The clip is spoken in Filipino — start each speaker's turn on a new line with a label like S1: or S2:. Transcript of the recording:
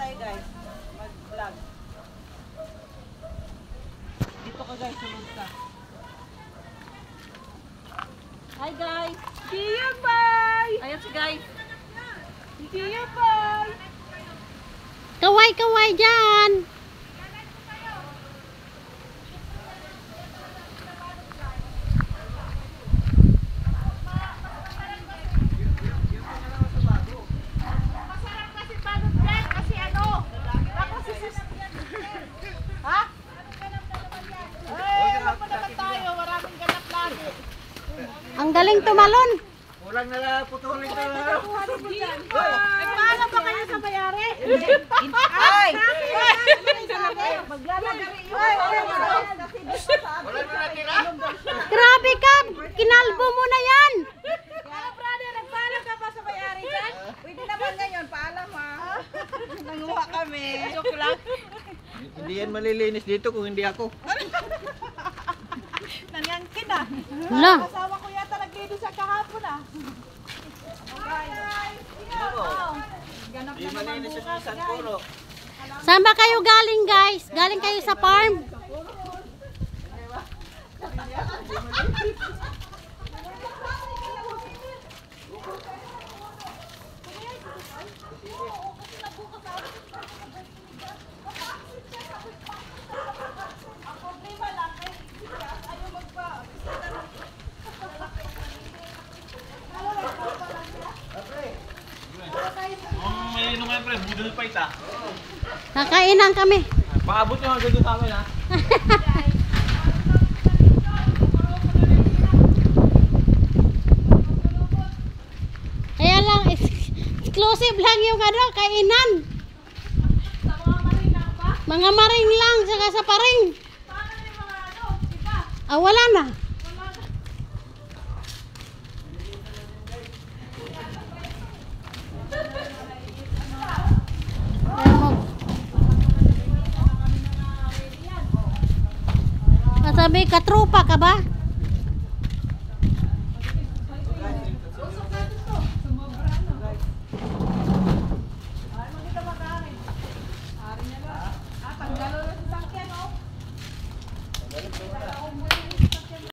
S1: tayo guys. Mag-vlog. Dito ka guys, sunod ka. Hi guys!
S2: See you, bye!
S1: Ayan si guys.
S2: See you, bye!
S3: Kaway-kaway dyan.
S2: Masarap kasi balot yan kasi ano? Tapos ha? Ay, ano pa naman tayo? Maraming ganap lagi.
S3: Ang galing tumalon.
S4: Kulang na lang, putulin ka na.
S2: Ay, paano ba kayo sa bayari?
S1: Ay!
S2: Maglalagari yun.
S4: Wala na natira?
S3: Grabe ka. Kinalbo mo na yan.
S2: Ano, brother? Nagpaalam ka pa sa bayari dyan?
S1: Pwede naman ngayon, paalam ha. Nanguha kami. Joke lang.
S4: Hindi yan malilinis dito kung hindi ako.
S1: Nangangkin ah.
S3: Hala.
S2: Asawa ko yata naglido sa kahapon ah.
S4: Hindi malinis yung isang puno.
S3: Saan ba kayo galing, guys? Galing kayo sa farm?
S4: May inom kayo pre, budol pa ita.
S3: Nakainan kami.
S4: Paabot nyo hanggang doon sa amin ha.
S3: Kaya lang, exclusive lang yung ano, kainan.
S2: Sa mga marina ba?
S3: Mga maring lang, saka sa paring.
S2: Paano yung mga ano? Iba?
S3: Ah, wala na.
S2: Wala na.
S3: Kaya mo. Masabi, katrupa ka ba?